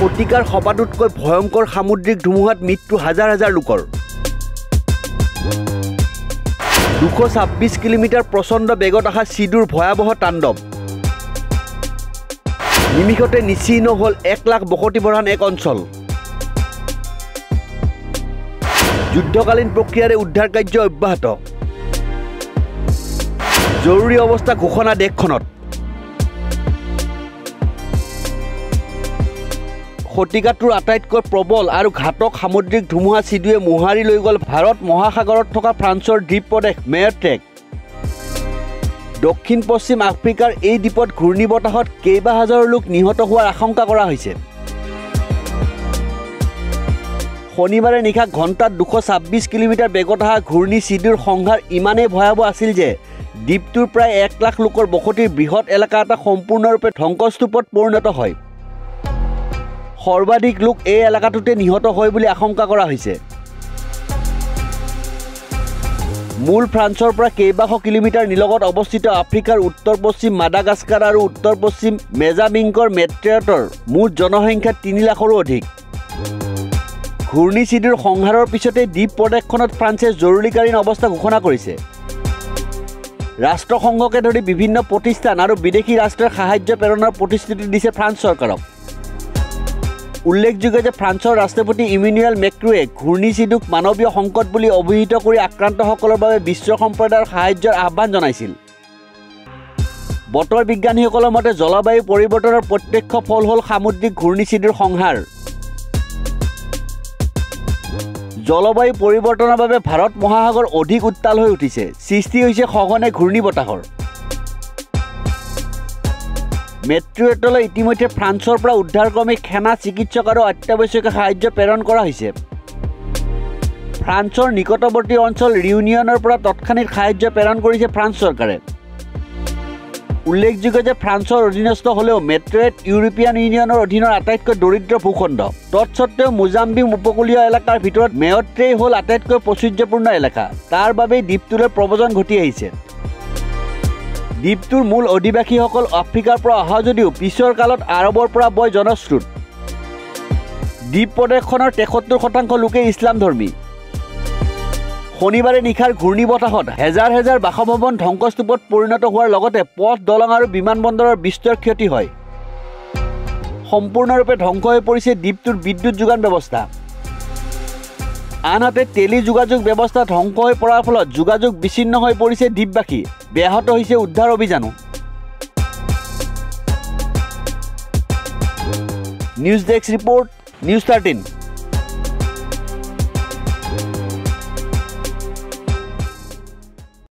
শতিকাৰ সবাতোতকৈ ভয়ংকৰ সামুদ্ৰিক ধুমুহাত মৃত্যু হাজাৰ হাজাৰ লোকৰ 226 কিলোমিটাৰ প্ৰচণ্ড বেগত অহা চিডুৰ ভয়াৱহ তাণ্ডৱ নিমিষতে নিশ্চিহ্ন হ'ল 1 লাখ বসতি বঢ়ান এক অঞ্চল যুদ্ধকালীন প্ৰক্ৰিয়াৰে উদ্ধাৰ কাৰ্য অব্যাহত জৰুৰী অৱস্থা ঘোষণা দেশখনত শতিকাটোৰ আটাইতকৈ প্ৰবল আৰু ঘাতক সামুদ্ৰিক ধুমুহা চিডুৱে মোহাৰি লৈ গ'ল ভাৰত মহাসাগৰত থকা ফ্ৰান্সৰ দ্বীপ প্ৰদেশ মেয়ট্ৰেক দক্ষিণ পশ্চিম আফ্ৰিকাৰ এই দ্বীপত ঘূৰ্ণীবতাহত কেইবা হাজাৰ লোক নিহত হোৱাৰ আশংকা কৰা হৈছে শনিবাৰে নিশা ঘণ্টাত 226 কিলোমিটাৰ বেগত অহা ঘূৰ্ণী চিডুৰ সংঘাৰ ইমানেই ভয়াৱহ আছিল যে দ্বীপটোৰ প্ৰায় 1 লাখ লোকৰ বসতিৰ বৃহৎ এলেকা এটা সম্পূৰ্ণৰূপে ধ্বংসস্তূপত পৰিণত হয় সৰ্বাধিক লোক এই এলেকাটোতে নিহত হয় বুলি আশংকা কৰা হৈছে মূল ফ্ৰান্সৰ পৰা কেইবাশ কিলোমিটাৰ নিলগত অৱস্থিত আফ্ৰিকাৰ উত্তৰ পশ্চিম মাডাগাস্কাৰ আৰু উত্তৰ পশ্চিম মেজামিংকৰ মেট্ৰিয়টৰ মুঠ জনসংখ্যা 3 লাখৰো অধিক ঘূৰ্ণী চিডুৰ সংহাৰৰ পিছতে দ্বীপ প্ৰদেশখনত ফ্ৰান্সে জৰুৰীকালীন অৱস্থা ঘোষণা কৰিছে ৰাষ্ট্ৰসংঘকে ধৰি বিভিন্ন প্ৰতিষ্ঠান আৰু বিদেশী ৰাষ্ট্ৰৰ সাহায্য প্ৰেৰণৰ প্ৰতিশ্ৰুতি দিছে ফ্ৰান্স চৰকাৰক উল্লেখযোগ্য যে ফ্ৰান্সৰ ৰাষ্ট্ৰপতি ইমানুৱেল মেক্ৰয়ে ঘূৰ্ণী চিডুক মানৱীয় সংকট বুলি অভিহিত কৰি আক্ৰান্তসকলৰ বাবে বিশ্ব সম্প্ৰদায়ৰ সাহায্যৰ আহ্বান জনাইছিল বতৰ বিজ্ঞানীসকলৰ মতে জলবায়ু পৰিৱৰ্তনৰ প্ৰত্যক্ষ ফল হ'ল সামুদ্ৰিক ঘূৰ্ণী চিডুৰ সংহাৰ জলবায়ু পৰিৱৰ্তনৰ বাবে ভাৰত মহাসাগৰ অধিক উত্তাল হৈ উঠিছে সৃষ্টি হৈছে সঘনে ঘূৰ্ণীবতাহৰ মেট্ৰিয়টলৈ ইতিমধ্যে ফ্ৰান্সৰ পৰা উদ্ধাৰকৰ্মী সেনা চিকিৎসক আৰু অত্যাৱশ্যকীয় সাহায্য প্ৰেৰণ কৰা হৈছে ফ্ৰান্সৰ নিকটৱৰ্তী অঞ্চল ৰিউনিয়নৰ পৰা তৎক্ষণিক সাহায্য প্ৰেৰণ কৰিছে ফ্ৰান্স চৰকাৰে উল্লেখযোগ্য যে ফ্ৰান্সৰ অধীনস্থ হ'লেও মেট্ৰিয়ট ইউৰোপীয়ান ইউনিয়নৰ অধীনৰ আটাইতকৈ দৰিদ্ৰ ভূখণ্ড তৎসত্ত্বেও মোজাম্বিক উপকূলীয় এলেকাৰ ভিতৰত মেয়ট্ৰেই হ'ল আটাইতকৈ প্ৰাচুৰ্যপূৰ্ণ এলেকা তাৰ বাবেই দ্বীপটোলৈ প্ৰব্ৰজন ঘটি আহিছে দ্বীপটোৰ মূল অধিবাসীসকল আফ্ৰিকাৰ পৰা অহা যদিও পিছৰ কালত আৰবৰ পৰা বয় জনশ্ৰুত দ্বীপ প্ৰদেশখনৰ 73% লোকে ইছলাম ধৰ্মী শনিবাৰে নিশাৰ ঘূৰ্ণীবতাহত হেজাৰ হেজাৰ বাসভৱন ধ্বংসস্তূপত পৰিণত হোৱাৰ লগতে পথ দলং আৰু বিমানবন্দৰৰ বিস্তৰ ক্ষতি হয় সম্পূৰ্ণৰূপে ধ্বংস হৈ পৰিছে দ্বীপটোৰ বিদ্যুৎ যোগান ব্যৱস্থা আনহাতে টেলি যোগাযোগ ব্যৱস্থা ধ্বংস হৈ পৰাৰ ফলত যোগাযোগ বিচ্ছিন্ন হৈ পৰিছে দ্বীপবাসী ব্যাহত হৈছে উদ্ধাৰ অভিযানো নিউজ ডেস্ক ৰিপৰ্ট নিউজ 13